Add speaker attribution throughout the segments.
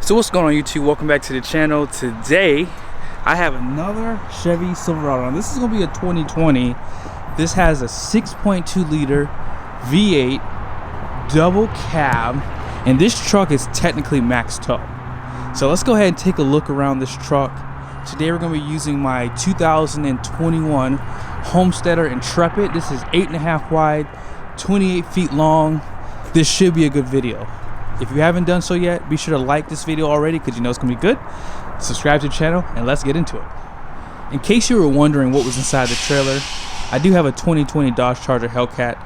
Speaker 1: So what's going on YouTube? Welcome back to the channel. Today I have another Chevy Silverado. Now, this is going to be a 2020. This has a 6.2 liter V8 double cab, and this truck is technically max tow. So let's go ahead and take a look around this truck. Today we're going to be using my 2021 Homesteader Intrepid. This is 8.5 wide, 28 feet long. This should be a good video. If you haven't done so yet, be sure to like this video already because you know it's going to be good. Subscribe to the channel and let's get into it. In case you were wondering what was inside the trailer, I do have a 2020 Dodge Charger Hellcat.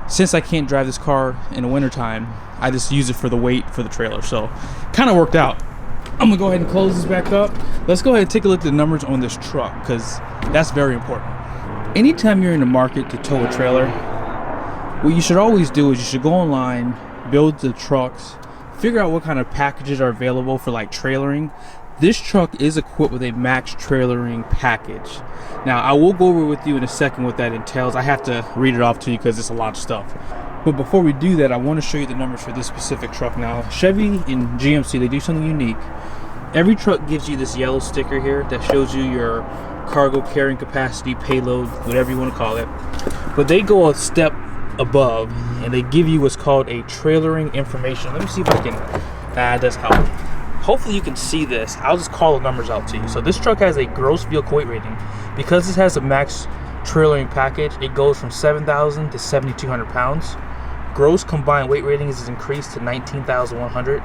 Speaker 1: Since I can't drive this car in the wintertime, I just use it for the weight for the trailer. So kind of worked out. I'm going to go ahead and close this back up. Let's go ahead and take a look at the numbers on this truck because that's very important. Anytime you're in the market to tow a trailer, what you should always do is you should go online, build the trucks, figure out what kind of packages are available for like trailering. This truck is equipped with a max trailering package. Now I will go over with you in a second what that entails. I have to read it off to you because it's a lot of stuff. But before we do that, I want to show you the numbers for this specific truck. Now Chevy and GMC, they do something unique. Every truck gives you this yellow sticker here that shows you your cargo carrying capacity, payload, whatever you want to call it. But they go a step above and they give you what's called a trailering information. Let me see if I can, that does help. Hopefully you can see this. I'll just call the numbers out to you. So this truck has a gross vehicle weight rating. Because this has a max trailering package, it goes from 7,000 to 7,200 pounds. Gross combined weight rating is increased to 19,100.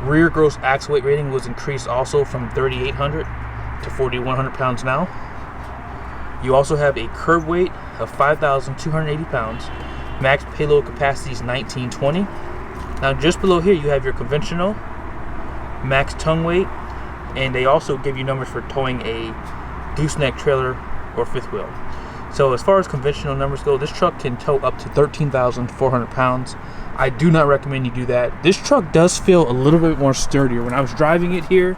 Speaker 1: Rear gross axle weight rating was increased also from 3,800 to 4,100 pounds now. You also have a curb weight of 5,280 pounds. Max payload capacity is 1,920. Now just below here you have your conventional, max tongue weight, and they also give you numbers for towing a gooseneck trailer or fifth wheel. So as far as conventional numbers go, this truck can tow up to 13,400 pounds. I do not recommend you do that. This truck does feel a little bit more sturdier. When I was driving it here,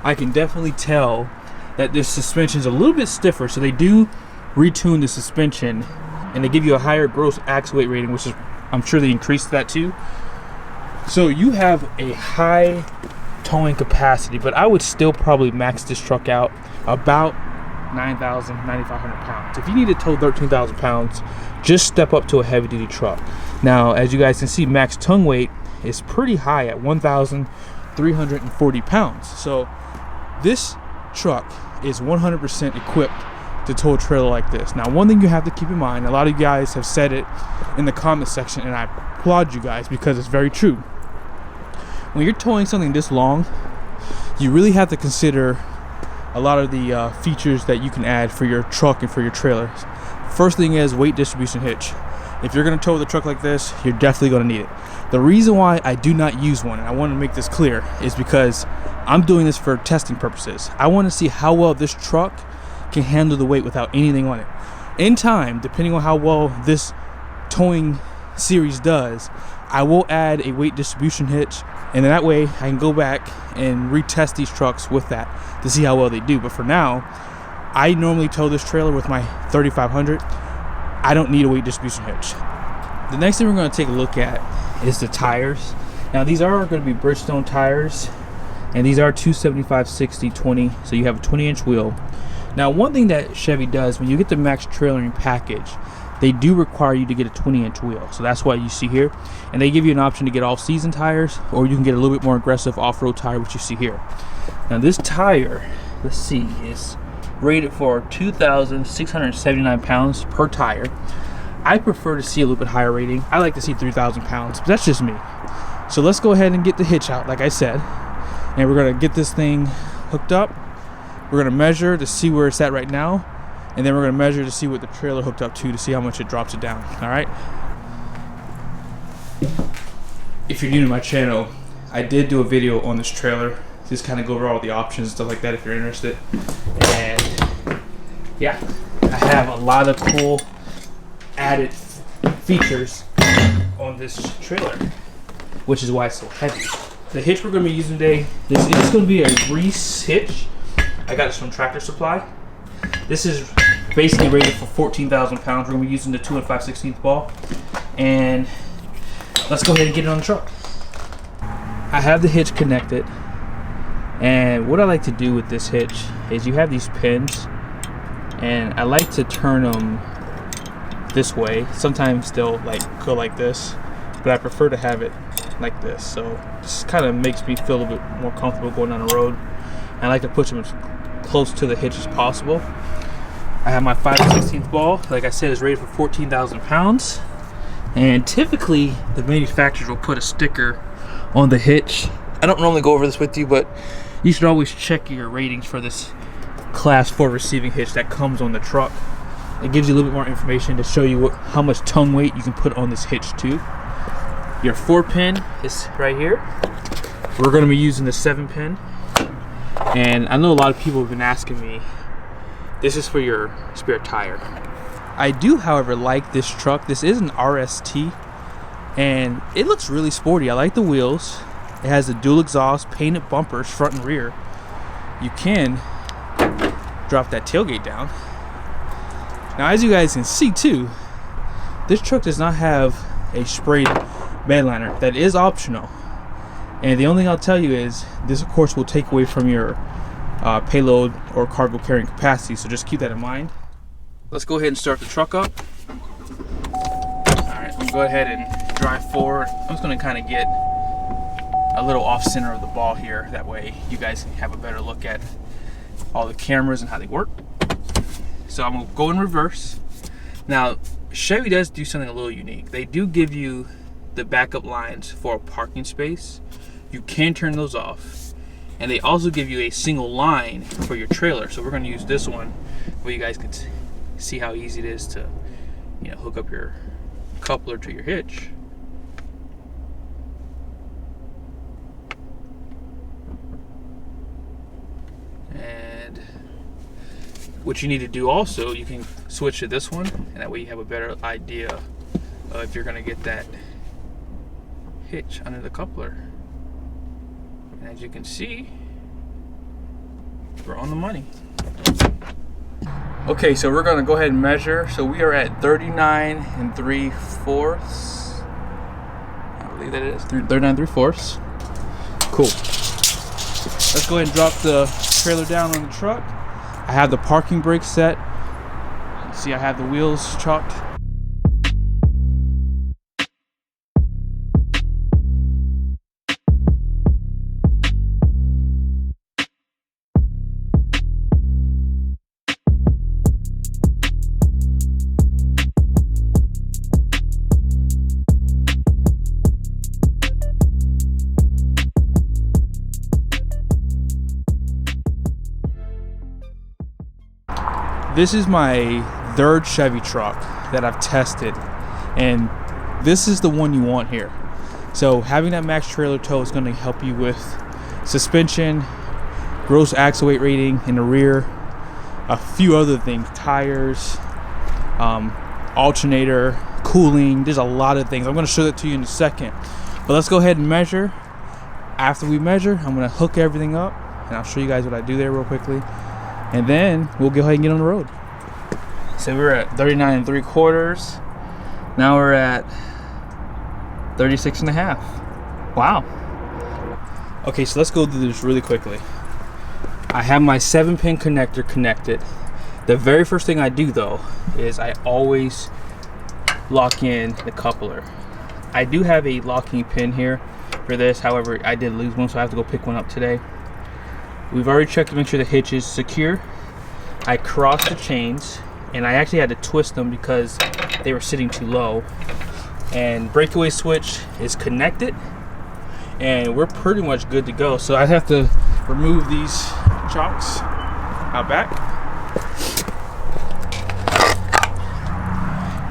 Speaker 1: I can definitely tell that this suspension is a little bit stiffer, so they do retune the suspension and they give you a higher gross axle weight rating, which is, I'm sure they increased that too. So you have a high towing capacity, but I would still probably max this truck out about 9,000, 9,500 pounds. If you need to tow 13,000 pounds, just step up to a heavy duty truck. Now, as you guys can see, max tongue weight is pretty high at 1,340 pounds. So this truck is 100% equipped to tow a trailer like this. Now, one thing you have to keep in mind, a lot of you guys have said it in the comment section, and I applaud you guys because it's very true. When you're towing something this long, you really have to consider a lot of the features that you can add for your truck and for your trailers. First thing is weight distribution hitch. If you're going to tow the truck like this, you're definitely going to need it. The reason why I do not use one, and I want to make this clear, is because I'm doing this for testing purposes. I want to see how well this truck can handle the weight without anything on it. In time, depending on how well this towing series does, I will add a weight distribution hitch, and that way I can go back and retest these trucks with that to see how well they do. But for now, I normally tow this trailer with my 3500. I don't need a weight distribution hitch. The next thing we're going to take a look at is the tires. Now these are going to be Bridgestone tires, and these are 275/60/20, so you have a 20-inch wheel. Now one thing that Chevy does, when you get the max trailering package, they do require you to get a 20-inch wheel. So that's why you see here. And they give you an option to get all-season tires, or you can get a little bit more aggressive off-road tire, which you see here. Now this tire, let's see, is rated for 2,679 pounds per tire. I prefer to see a little bit higher rating. I like to see 3,000 pounds, but that's just me. So let's go ahead and get the hitch out, like I said. And we're gonna get this thing hooked up. We're gonna measure to see where it's at right now. And then we're gonna measure to see what the trailer hooked up to see how much it drops it down, all right? If you're new to my channel, I did do a video on this trailer. Just kind of go over all the options and stuff like that if you're interested. And yeah, I have a lot of cool added features on this trailer, which is why it's so heavy. The hitch we're gonna be using today, this is gonna be a Reese hitch. I got this from Tractor Supply. This is basically rated for 14,000 pounds. We're gonna be using the 2 5/16 ball. And let's go ahead and get it on the truck. I have the hitch connected, and what I like to do with this hitch is you have these pins, and I like to turn them this way. Sometimes they'll like go like this, but I prefer to have it like this. So this kind of makes me feel a bit more comfortable going down the road. And I like to push them as close to the hitch as possible. I have my 5/16 ball, like I said, is rated for 14,000 pounds. And typically the manufacturers will put a sticker on the hitch. I don't normally go over this with you, but you should always check your ratings for this class 4 receiving hitch that comes on the truck. It gives you a little bit more information to show you how much tongue weight you can put on this hitch too. Your 4-pin is right here. We're going to be using the 7-pin. And I know a lot of people have been asking me, this is for your spare tire. I do, however, like this truck. This is an RST, and it looks really sporty. I like the wheels. It has the dual exhaust, painted bumpers, front and rear. You can drop that tailgate down. Now, as you guys can see too, this truck does not have a sprayed bed liner. That is optional. And the only thing I'll tell you is this, of course, will take away from your payload or cargo carrying capacity. So just keep that in mind. Let's go ahead and start the truck up. Alright, I'm gonna go ahead and drive forward. I'm just gonna kind of get a little off center of the ball here. That way you guys can have a better look at all the cameras and how they work. So I'm gonna go in reverse. Now, Chevy does do something a little unique. They do give you the backup lines for a parking space. You can turn those off. And they also give you a single line for your trailer. So we're gonna use this one where you guys can see how easy it is to, you know, hook up your coupler to your hitch. And what you need to do also, you can switch to this one, and that way you have a better idea of if you're gonna get that hitch under the coupler. And as you can see, we're on the money. Okay, so we're gonna go ahead and measure. So we are at 39 3/4. I believe that is 39 3/4. Cool. Let's go ahead and drop the trailer down on the truck. I have the parking brake set. See, I have the wheels chalked. This is my 3rd Chevy truck that I've tested, and this is the one you want here. So having that max trailer tow is going to help you with suspension, gross axle weight rating in the rear, a few other things, tires, alternator, cooling. There's a lot of things. I'm going to show that to you in a second, but let's go ahead and measure. After we measure, I'm going to hook everything up, and I'll show you guys what I do there real quickly. And then we'll go ahead and get on the road. So we're at 39 3/4. Now we're at 36.5. Wow. Okay, so let's go through this really quickly. I have my 7-pin connector connected. The very first thing I do though is I always lock in the coupler. I do have a locking pin here for this. However, I did lose one, so I have to go pick one up today. We've already checked to make sure the hitch is secure. I crossed the chains, and I actually had to twist them because they were sitting too low. And breakaway switch is connected, and we're pretty much good to go. So I have to remove these chocks out back.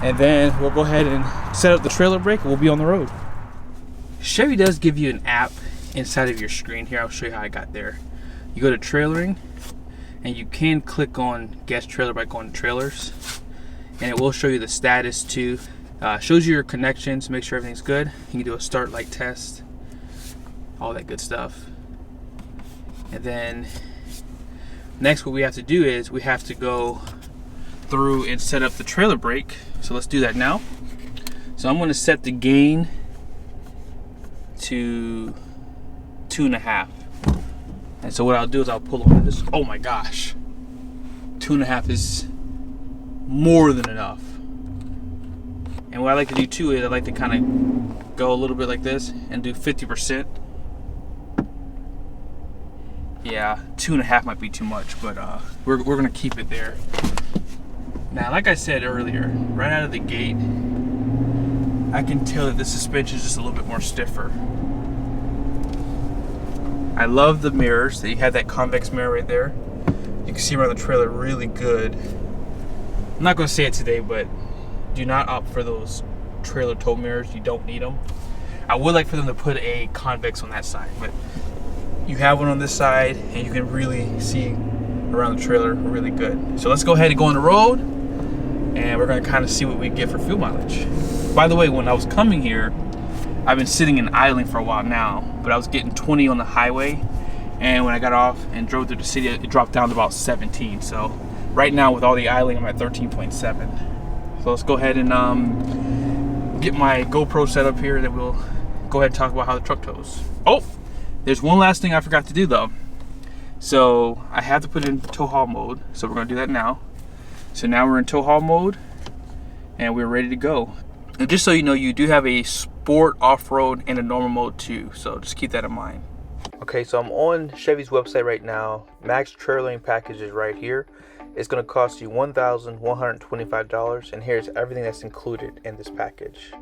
Speaker 1: And then we'll go ahead and set up the trailer brake, and we'll be on the road. Chevy does give you an app inside of your screen here. I'll show you how I got there. You go to trailering, and you can click on guest trailer by going to trailers, and it will show you the status too. Shows you your connections, make sure everything's good. You can do a start light test, all that good stuff. And then next, what we have to do is we have to go through and set up the trailer brake. So let's do that now. So I'm going to set the gain to 2.5. And so what I'll do is I'll pull over this. Oh my gosh, 2.5 is more than enough. And what I like to do too is I like to kind of go a little bit like this and do 50%. Yeah, 2.5 might be too much, but we're gonna keep it there. Now, like I said earlier, right out of the gate, I can tell that the suspension is just a little bit more stiffer. I love the mirrors, that you have that convex mirror right there. You can see around the trailer really good. I'm not gonna say it today, but do not opt for those trailer tow mirrors. You don't need them. I would like for them to put a convex on that side, but you have one on this side and you can really see around the trailer really good. So let's go ahead and go on the road, and we're gonna kind of see what we get for fuel mileage. By the way, when I was coming here, I've been sitting and idling for a while now, but I was getting 20 on the highway, and when I got off and drove through the city, it dropped down to about 17. So right now, with all the idling, I'm at 13.7. So let's go ahead and get my GoPro set up here, then we'll go ahead and talk about how the truck tows. Oh, there's one last thing I forgot to do though. So I have to put it in tow haul mode, so we're gonna do that now. So now we're in tow haul mode, and we're ready to go. And just so you know, you do have a sport, off-road, and a normal mode too, so just keep that in mind. Okay, so I'm on Chevy's website right now. Max trailering package is right here. It's going to cost you $1,125, and here's everything that's included in this package.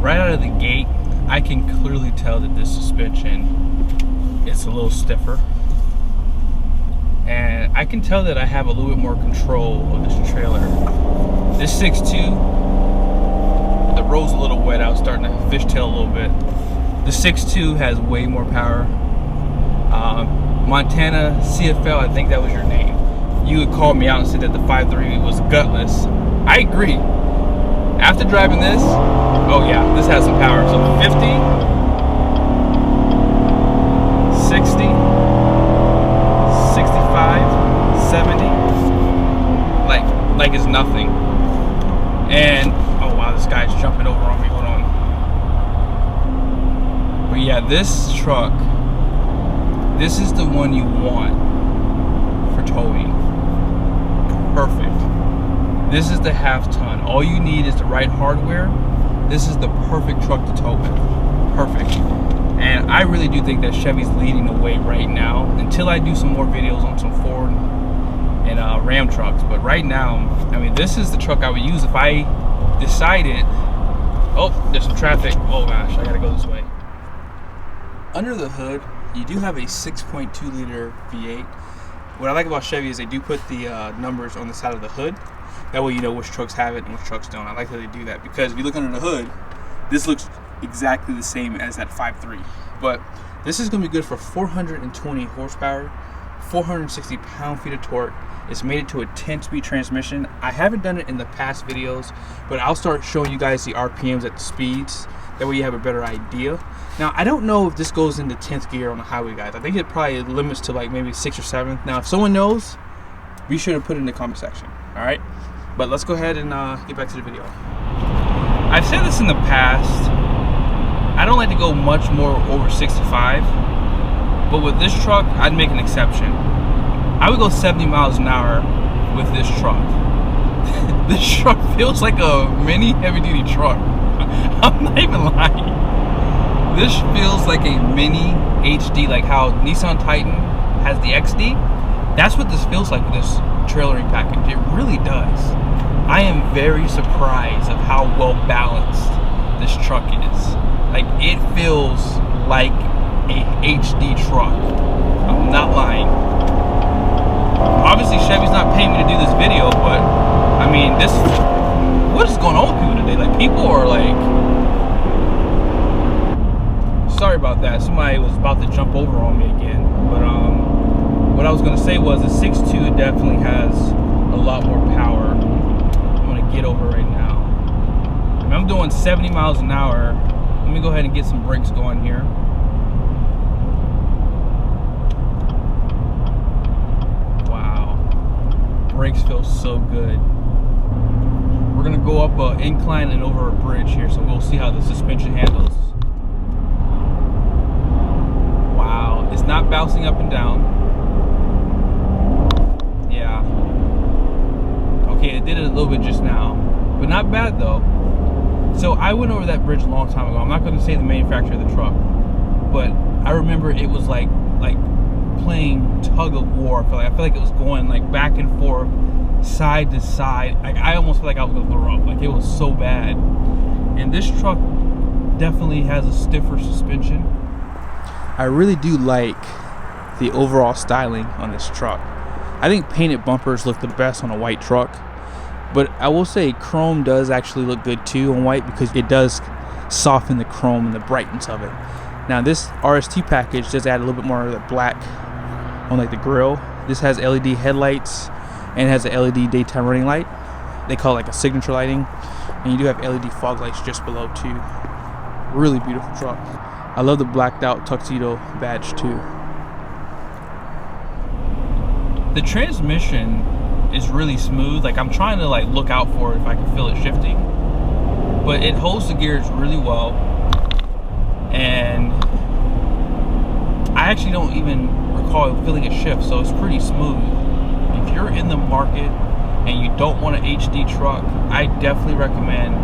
Speaker 1: Right out of the gate, I can clearly tell that this suspension is a little stiffer. And I can tell that I have a little bit more control of this trailer. This 6.2, the road's a little wet. I was starting to fishtail a little bit. The 6.2 has way more power. Montana CFL, I think that was your name. You would call me out and said that the 5.3 was gutless. I agree. After driving this, oh yeah, this has some power. So 50, 60, 65, 70, like it's nothing. And oh wow, this guy's jumping over on me. Hold on. But yeah, this truck, this is the one you want for towing. Perfect. This is the half ton. All you need is the right hardware. This is the perfect truck to tow with. Perfect. And I really do think that Chevy's leading the way right now, until I do some more videos on some Ford and Ram trucks. But right now, I mean, this is the truck I would use if I decided, oh, there's some traffic. Oh gosh, I gotta go this way. Under the hood, you do have a 6.2 liter V8. What I like about Chevy is they do put the numbers on the side of the hood. That way you know which trucks have it and which trucks don't. I like how they do that, because if you look under the hood, this looks exactly the same as that 5.3. But this is going to be good for 420 horsepower, 460 pound-feet of torque. It's made it to a 10-speed transmission. I haven't done it in the past videos, but I'll start showing you guys the RPMs at the speeds. That way you have a better idea. Now, I don't know if this goes into 10th gear on the highway, guys. I think it probably limits to like maybe 6th or 7th. Now, if someone knows, be sure to put it in the comment section. All right? But let's go ahead and get back to the video. I've said this in the past. I don't like to go much more over 65. But with this truck, I'd make an exception. I would go 70 miles an hour with this truck. This truck feels like a mini heavy-duty truck. I'm not even lying. This feels like a mini HD, like how Nissan Titan has the XD. That's what this feels like with this trailering package. It really does. I am very surprised of how well balanced this truck is. Like, it feels like a HD truck. I'm not lying. Obviously, Chevy's not paying me to do this video, but I mean, this. What is going on with people today? Like, people are like. Sorry about that. Somebody was about to jump over on me again. But what I was gonna say was the 6.2 definitely has a lot more power. I'm gonna get over right now. I mean, I'm doing 70 miles an hour. Let me go ahead and get some brakes going here. brakes feel so good. We're gonna go up an incline and over a bridge here, so we'll see how the suspension handles. Wow, it's not bouncing up and down. Yeah. Okay, it did it a little bit just now, but not bad though. So I went over that bridge a long time ago. I'm not gonna say the manufacturer of the truck, but I remember it was like playing tug of war. I feel like it was going like back and forth, side to side. Like I almost feel like I was gonna throw up. Like it was so bad. And this truck definitely has a stiffer suspension. I really do like the overall styling on this truck. I think painted bumpers look the best on a white truck, but I will say chrome does actually look good too on white, because it does soften the chrome and the brightness of it. Now this RST package does add a little bit more of the black on like the grill. This has LED headlights and has an LED daytime running light. They call it like a signature lighting. And you do have LED fog lights just below too. Really beautiful truck. I love the blacked out tuxedo badge too. The transmission is really smooth. Like I'm trying to like look out for it if I can feel it shifting. But it holds the gears really well. And I actually don't even recall feeling it shift, so it's pretty smooth. If you're in the market and you don't want an HD truck, I definitely recommend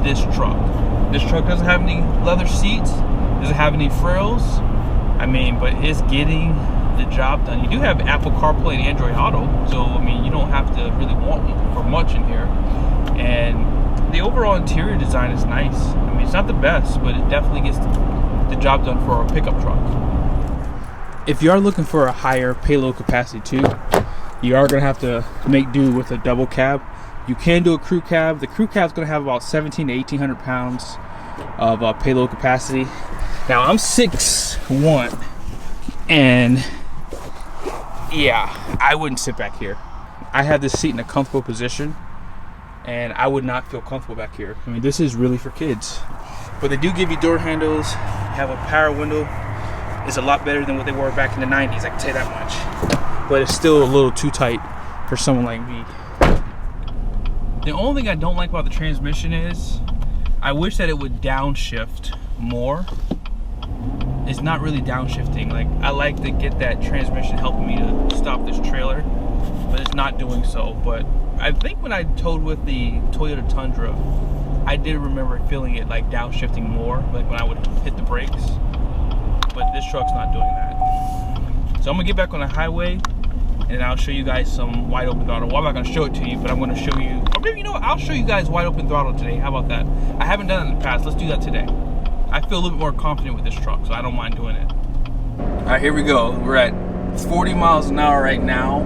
Speaker 1: this truck. This truck doesn't have any leather seats, doesn't have any frills. I mean, but it's getting the job done. You do have Apple CarPlay and Android Auto, so I mean, you don't have to really want for much in here. And the overall interior design is nice. I mean, it's not the best, but it definitely gets the job done for a pickup truck. If you are looking for a higher payload capacity too, you are going to have to make do with a double cab. You can do a crew cab. The crew cab is going to have about 17 to 1,800 pounds of payload capacity. Now I'm 6'1", and yeah, I wouldn't sit back here. I have this seat in a comfortable position, and I would not feel comfortable back here. I mean, this is really for kids. But they do give you door handles, have a power window. It's a lot better than what they were back in the 90s, I can say that much. But it's still a little too tight for someone like me. The only thing I don't like about the transmission is I wish that it would downshift more. It's not really downshifting. Like, I like to get that transmission helping me to stop this trailer, but it's not doing so. But I think when I towed with the Toyota Tundra, I did remember feeling it like downshifting more, like when I would hit the brakes. But this truck's not doing that. So I'm gonna get back on the highway, and I'll show you guys some wide open throttle. Well, I'm not gonna show it to you, but I'm gonna show you, or maybe, you know what, I'll show you guys wide open throttle today. How about that? I haven't done it in the past. Let's do that today. I feel a little bit more confident with this truck, so I don't mind doing it. All right, here we go. We're at 40 miles an hour right now.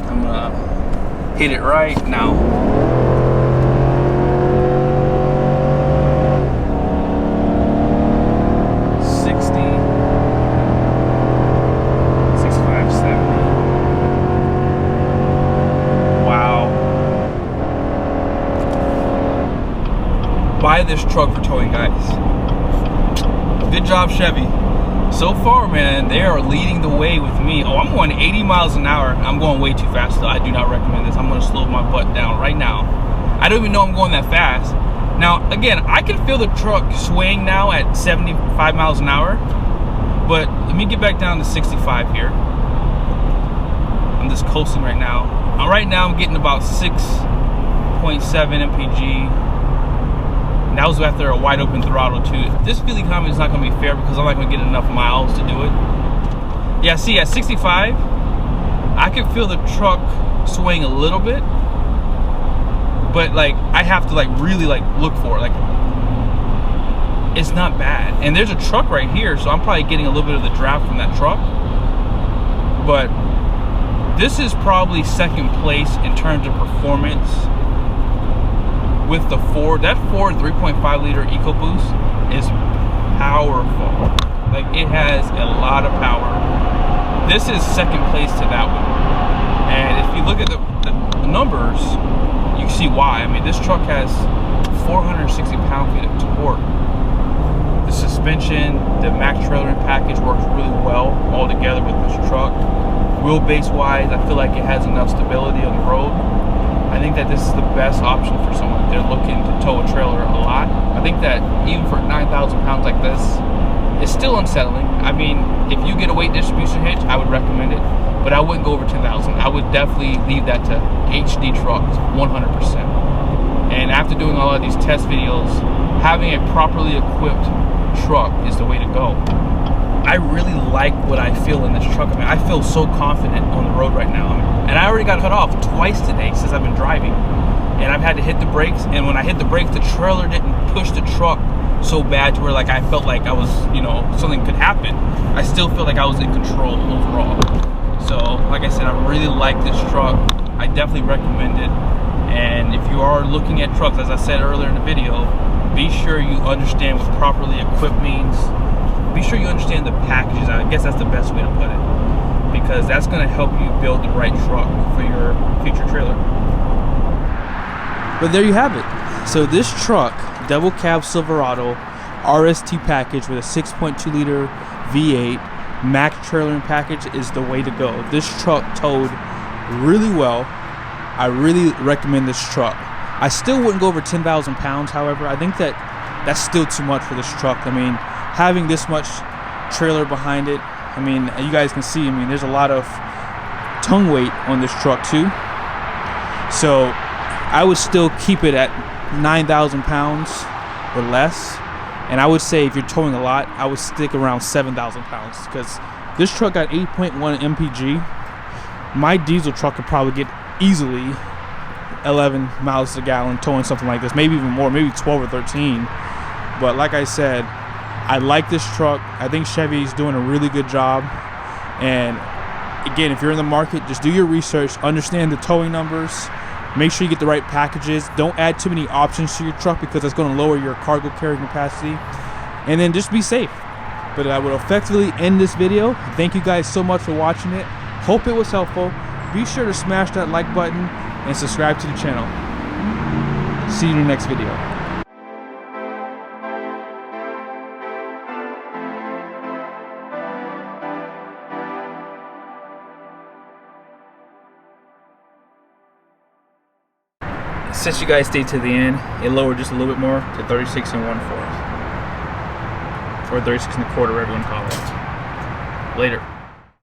Speaker 1: I'm gonna hit it right now. Buy this truck for towing, guys. Good job, Chevy. So far, man, they are leading the way with me. Oh, I'm going 80 miles an hour. I'm going way too fast, though. I do not recommend this. I'm going to slow my butt down right now. I don't even know I'm going that fast. Now, again, I can feel the truck swaying now at 75 miles an hour. But let me get back down to 65 here. I'm just coasting right now. Right now, I'm getting about 6.7 mpg. And that was after a wide open throttle too. This fuel economy is not going to be fair because I'm not going to get enough miles to do it. Yeah, see, at 65, I can feel the truck swaying a little bit, but like I have to like really like look for it. Like, it's not bad. And there's a truck right here, so I'm probably getting a little bit of the draft from that truck. But this is probably second place in terms of performance with the Ford. That Ford 3.5 liter EcoBoost is powerful. Like, it has a lot of power. This is second place to that one. And if you look at the numbers, you can see why. I mean, this truck has 460 pound-feet of torque. The suspension, the max trailering package works really well all together with this truck. Wheelbase wise, I feel like it has enough stability on the road. I think that this is the best option for someone if they're looking to tow a trailer a lot. I think that even for 9,000 pounds like this, it's still unsettling. I mean, if you get a weight distribution hitch, I would recommend it, but I wouldn't go over 10,000. I would definitely leave that to HD trucks, 100%. And after doing all of these test videos, having a properly equipped truck is the way to go. I really like what I feel in this truck. I mean, I feel so confident on the road right now. And I already got cut off twice today since I've been driving. And I've had to hit the brakes. And when I hit the brakes, the trailer didn't push the truck so bad to where like I felt like I was, you know, something could happen. I still feel like I was in control overall. So, like I said, I really like this truck. I definitely recommend it. And if you are looking at trucks, as I said earlier in the video, be sure you understand what properly equipped means. Be sure you understand the packages. I guess that's the best way to put it, because that's going to help you build the right truck for your future trailer. But there you have it. So this truck, double cab Silverado RST package with a 6.2 liter V8 max trailering package is the way to go. This truck towed really well. I really recommend this truck. I still wouldn't go over 10,000 pounds, however. I think that that's still too much for this truck. I mean, having this much trailer behind it, I mean, you guys can see, I mean, there's a lot of tongue weight on this truck too. So I would still keep it at 9,000 pounds or less. And I would say if you're towing a lot, I would stick around 7,000 pounds, because this truck got 8.1 mpg. My diesel truck could probably get easily 11 miles a gallon towing something like this, maybe even more, maybe 12 or 13. But like I said, I like this truck. I think Chevy's doing a really good job. And again, if you're in the market, just do your research, understand the towing numbers, make sure you get the right packages. Don't add too many options to your truck, because that's going to lower your cargo carrying capacity. And then just be safe. But I would effectively end this video. Thank you guys so much for watching it. Hope it was helpful. Be sure to smash that like button and subscribe to the channel. See you in the next video. Since you guys stayed to the end, it lowered just a little bit more to 36 1/4. Or 36 1/4, whatever you want to call it. Later.